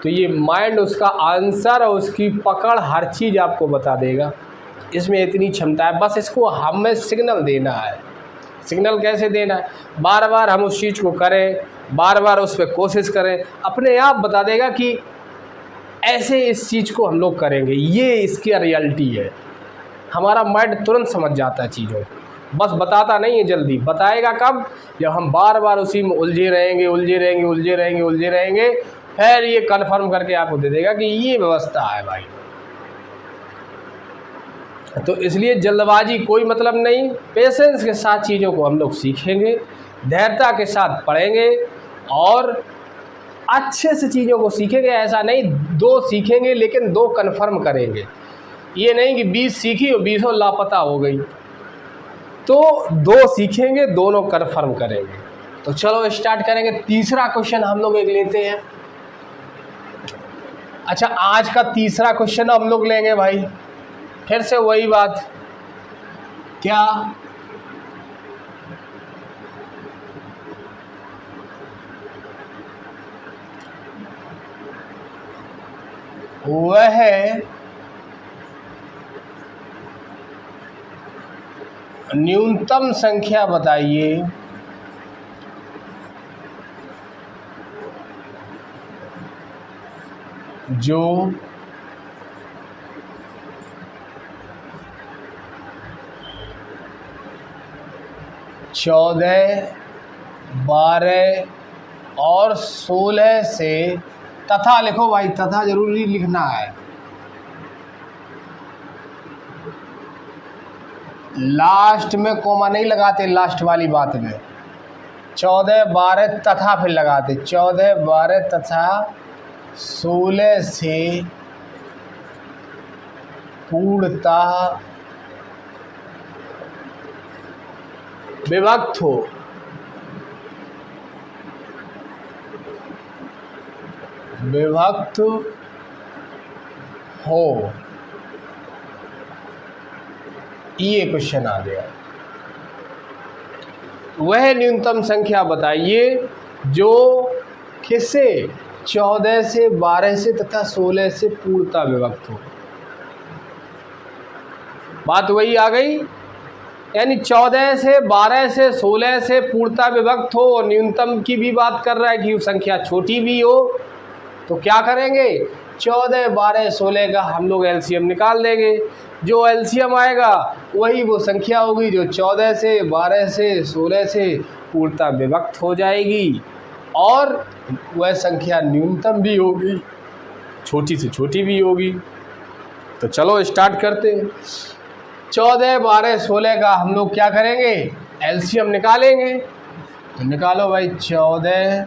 तो ये माइंड उसका आंसर और उसकी पकड़ हर चीज़ आपको बता देगा। इसमें इतनी क्षमता है, बस इसको हमें सिग्नल देना है। सिग्नल कैसे देना है, बार बार हम उस चीज़ को करें, बार बार उस पर कोशिश करें, अपने आप बता देगा कि ऐसे इस चीज़ को हम लोग करेंगे, ये इसकी रियलिटी है। हमारा माइंड तुरंत समझ जाता है चीज़ों, बस बताता नहीं है जल्दी। बताएगा कब, जब हम बार बार उसी में उलझे रहेंगे, फिर ये कन्फर्म करके आपको दे देगा कि ये व्यवस्था है भाई। तो इसलिए जल्दबाजी कोई मतलब नहीं, पेशेंस के साथ चीज़ों को हम लोग सीखेंगे, धैर्यता के साथ पढ़ेंगे और अच्छे से चीज़ों को सीखेंगे। ऐसा नहीं 2 सीखेंगे लेकिन 2 कन्फर्म करेंगे, ये नहीं कि 20 सीखी और 20 लापता हो गई। तो 2 सीखेंगे, दोनों कन्फर्म करेंगे। तो चलो स्टार्ट करेंगे। तीसरा क्वेश्चन हम लोग एक लेते हैं। अच्छा, आज का तीसरा क्वेश्चन हम लोग लेंगे भाई, फिर से वही बात, क्या वह न्यूनतम संख्या बताइए जो 14, 12 और 16 से, तथा लिखो भाई, तथा जरूरी लिखना है, लास्ट में कोमा नहीं लगाते, लास्ट वाली बात में 14, 12 तथा फिर लगाते, 14, 12 तथा 16 से पूर्णतः विभक्त हो। विभक्त हो, ये क्वेश्चन आ गया। वह न्यूनतम संख्या बताइए जो किसे 14 से 12 से तथा 16 से पूर्णतः विभक्त हो। बात वही आ गई, यानी 14 से 12 से 16 से पूर्णतः विभक्त हो और न्यूनतम की भी बात कर रहा है कि संख्या छोटी भी हो। तो क्या करेंगे, 14, 12, 16 का हम लोग एलसीएम निकाल देंगे। जो एलसीएम आएगा वही वो संख्या होगी जो 14 से 12 से 16 से पूर्णतः विभक्त हो जाएगी और वह संख्या न्यूनतम भी होगी, छोटी से छोटी भी होगी। तो चलो स्टार्ट करते हैं। 14, 12, 16 का हम लोग क्या करेंगे, एलसीएम निकालेंगे। तो निकालो भाई, 14,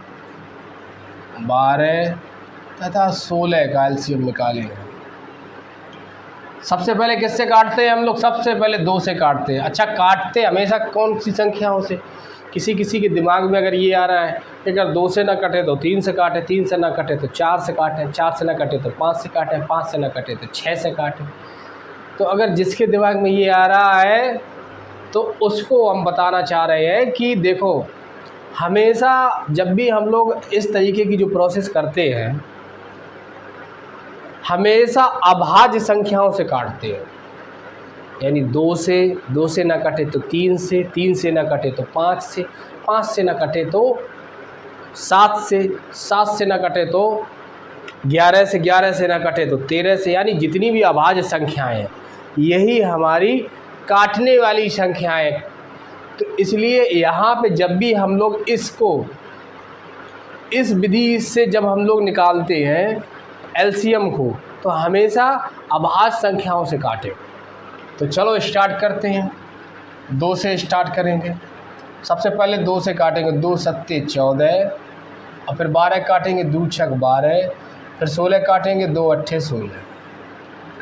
12 तथा 16 का एलसीएम निकालेंगे। सबसे पहले किससे काटते हैं हम लोग, सबसे पहले 2 से काटते हैं। अच्छा, काटते हमेशा कौन सी संख्याओं से, किसी किसी के दिमाग में अगर ये आ रहा है कि अगर 2 से ना कटे तो 3 से काटे, 3 से ना कटे तो 4 से काटें, 4 से ना कटे तो 5 से काटें, 5 से ना कटे तो 6 से काटें। तो अगर जिसके दिमाग में ये आ रहा है तो उसको हम बताना चाह रहे हैं कि देखो, हमेशा जब भी हम लोग इस तरीके की जो प्रोसेस करते हैं, हमेशा अभाज्य संख्याओं से काटते हैं। यानी 2 से ना कटे तो 3 से, 3 से ना कटे तो 5 से, 5 से ना कटे तो 7 से, 7 से ना कटे तो 11 से, 11 से ना कटे तो 13 से। यानी जितनी भी अभाज्य संख्याएं हैं यही हमारी काटने वाली संख्याएं। तो इसलिए यहाँ पे जब भी हम लोग इसको, इस विधि से जब हम लोग निकालते हैं एलसीएम को, तो हमेशा अभाज्य संख्याओं से काटें। तो चलो स्टार्ट करते हैं। 2 से स्टार्ट करेंगे। सबसे पहले 2 से काटेंगे, 2 सत्ते 14 और फिर 12 काटेंगे, 2 छक 12, फिर 16 काटेंगे, 2 अट्ठे 16,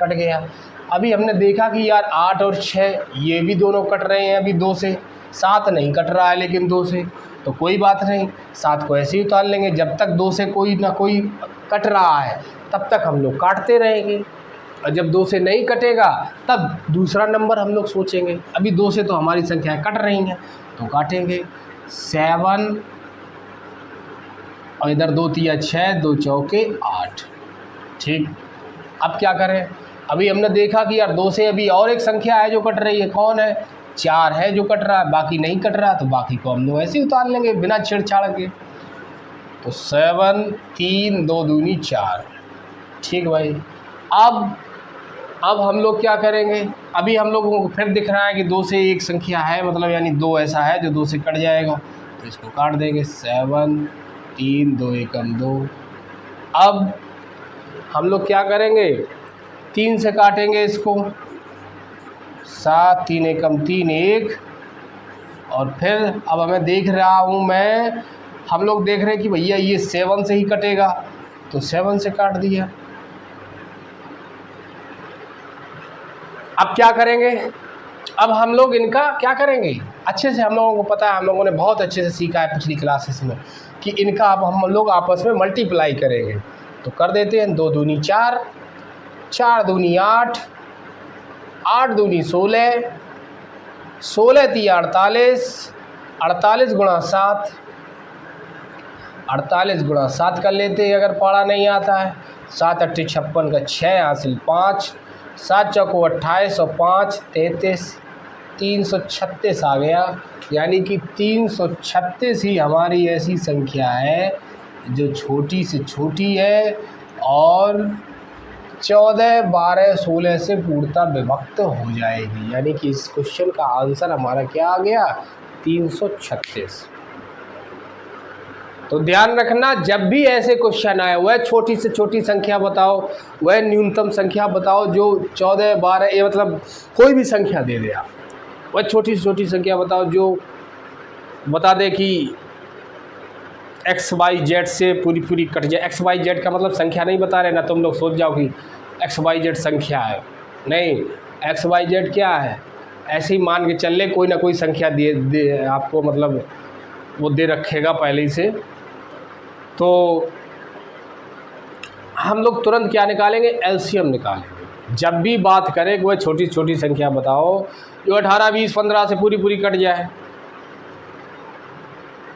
कट गया। अभी हमने देखा कि यार 8 और 6 ये भी दोनों कट रहे हैं अभी 2 से, 7 नहीं कट रहा है लेकिन 2 से, तो कोई बात नहीं, 7 को ऐसे ही उतार लेंगे। जब तक 2 से कोई ना कोई कट रहा है तब तक हम लोग काटते रहेंगे, और जब 2 से नहीं कटेगा तब दूसरा नंबर हम लोग सोचेंगे। अभी 2 से तो हमारी संख्याएं कट रही हैं तो काटेंगे 7 और इधर 2 तिया 6, 2 चौके 8। ठीक, अब क्या करें, अभी हमने देखा कि यार 2 से अभी और एक संख्या है जो कट रही है, कौन है, 4 है जो कट रहा है, बाकी नहीं कट रहा, तो बाकी को हम लोग ऐसे ही उतार लेंगे बिना छेड़छाड़ के। तो 7, 3, 2 दूनी 4। ठीक भाई, अब हम लोग क्या करेंगे, अभी हम लोगों को फिर दिख रहा है कि 2 से एक संख्या है, मतलब यानी 2 ऐसा है जो 2 से कट जाएगा, तो इसको काट देंगे। 7, 3, 2 एकम 2। अब हम लोग क्या करेंगे, 3 से काटेंगे इसको, 7, 3 एकम 3, 1। और फिर अब हमें देख रहा हूँ मैं, हम लोग देख रहे हैं कि भैया ये 7 से ही कटेगा, तो 7 से काट दिया। अब क्या करेंगे, अब हम लोग इनका क्या करेंगे, अच्छे से हम लोगों को पता है, हम लोगों ने बहुत अच्छे से सीखा है पिछली क्लासेस में कि इनका अब हम लोग आपस में मल्टीप्लाई करेंगे। तो कर देते हैं, 2 दूनी 4, 4 दूनी 8, 8 दूनी 16, 16 तिया 48, 48 गुणा 7, 48 गुणा 7 कर लेते हैं अगर पढ़ा नहीं आता है। 7 अट्ठे 56 का 6 हासिल 5, 7 चौको 28 और 5 33, 336 आ गया। यानी कि 336 ही हमारी ऐसी संख्या है जो छोटी से छोटी है और 14, 12, 16 से पूर्णतः विभक्त हो जाएगी। यानी कि इस क्वेश्चन का आंसर हमारा क्या आ गया, 336। तो ध्यान रखना, जब भी ऐसे क्वेश्चन आए वह छोटी से छोटी संख्या बताओ, वह न्यूनतम संख्या बताओ जो 14, 12, ये मतलब कोई भी संख्या दे दे आप, वह छोटी से छोटी संख्या बताओ जो बता दे कि XYZ से पूरी पूरी कट जाए। XYZ का मतलब संख्या नहीं बता रहे ना, तुम लोग सोच जाओ कि XYZ संख्या है, नहीं, XYZ क्या है, ऐसे ही मान के चल ले, कोई ना कोई संख्या दे आपको, मतलब वो दे रखेगा पहले ही से। तो हम लोग तुरंत क्या निकालेंगे, एलसीएम निकालेंगे। जब भी बात करें वह छोटी छोटी संख्या बताओ जो 18, 20, 15 से पूरी पूरी कट जाए।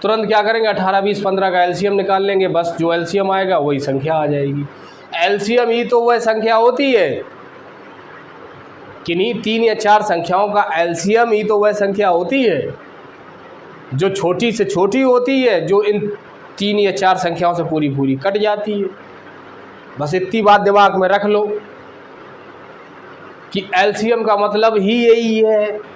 तुरंत क्या करेंगे 18, 20, 15 का एलसीएम निकाल लेंगे, बस जो एलसीएम आएगा वही संख्या आ जाएगी। एलसीएम ही तो वह संख्या होती है, किन्हीं 3 या 4 संख्याओं का एलसीएम ही तो वह संख्या होती है जो छोटी से छोटी होती है, जो इन 3 या 4 संख्याओं से पूरी पूरी कट जाती है। बस इतनी बात दिमाग में रख लो कि एलसीएम का मतलब ही यही है।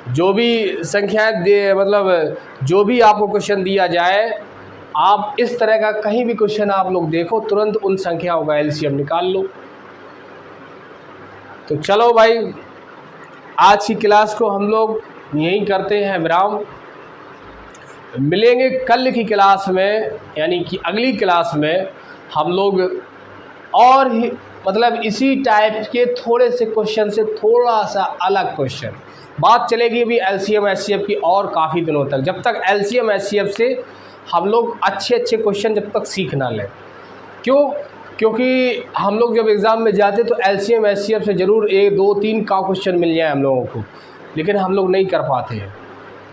जो भी संख्याएं मतलब जो भी आपको क्वेश्चन दिया जाए, आप इस तरह का कहीं भी क्वेश्चन आप लोग देखो, तुरंत उन संख्याओं का एलसीएम निकाल लो। तो चलो भाई, आज की क्लास को हम लोग यहीं करते हैं विराम। मिलेंगे कल की क्लास में, यानी कि अगली क्लास में हम लोग और ही मतलब इसी टाइप के थोड़े से क्वेश्चन से थोड़ा सा अलग क्वेश्चन बात चलेगी भी एलसीएम एचसीएफ की, और काफ़ी दिनों तक, जब तक एलसीएम एचसीएफ से हम लोग अच्छे क्वेश्चन जब तक सीख ना लें। क्योंकि हम लोग जब एग्ज़ाम में जाते तो एलसीएम एचसीएफ से ज़रूर 1, 2, 3 का क्वेश्चन मिल जाए हम लोगों को, लेकिन हम लोग नहीं कर पाते हैं।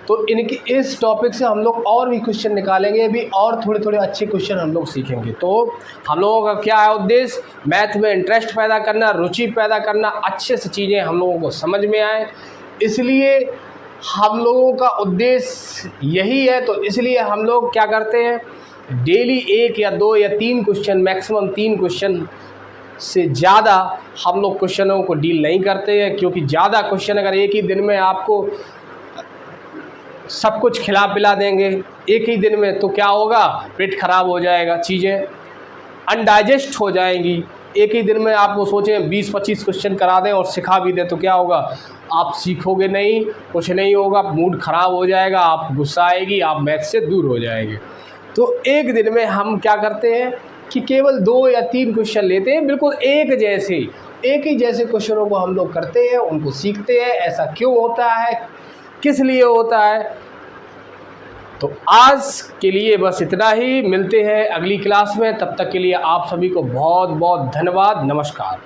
तो इनके इस टॉपिक से हम लोग और भी क्वेश्चन निकालेंगे अभी, और थोड़े थोड़े अच्छे क्वेश्चन हम लोग सीखेंगे। तो हम लोगों का क्या है उद्देश्य, मैथ में इंटरेस्ट पैदा करना, रुचि पैदा करना, अच्छे से चीज़ें हम लोगों को समझ में आए, इसलिए हम लोगों का उद्देश्य यही है। तो इसलिए हम लोग क्या करते हैं, डेली 1 या 2 या 3 क्वेश्चन, मैक्सिमम 3 क्वेश्चन से ज़्यादा हम लोग क्वेश्चनों को डील नहीं करते हैं। क्योंकि ज़्यादा क्वेश्चन अगर एक ही दिन में आपको सब कुछ खिला पिला देंगे एक ही दिन में, तो क्या होगा, पेट खराब हो जाएगा, चीज़ें अनडाइजेस्ट हो जाएंगी। एक ही दिन में आपको सोचें 20-25 क्वेश्चन करा दें और सिखा भी दें, तो क्या होगा, आप सीखोगे नहीं, कुछ नहीं होगा, मूड ख़राब हो जाएगा, आप गुस्सा आएगी, आप मैथ से दूर हो जाएंगे। तो एक दिन में हम क्या करते हैं कि केवल 2 या 3 क्वेश्चन लेते हैं, बिल्कुल एक ही जैसे क्वेश्चनों को हम लोग करते हैं, उनको सीखते हैं। ऐसा क्यों होता है, किस लिए होता है। तो आज के लिए बस इतना ही, मिलते हैं अगली क्लास में, तब तक के लिए आप सभी को बहुत बहुत धन्यवाद, नमस्कार।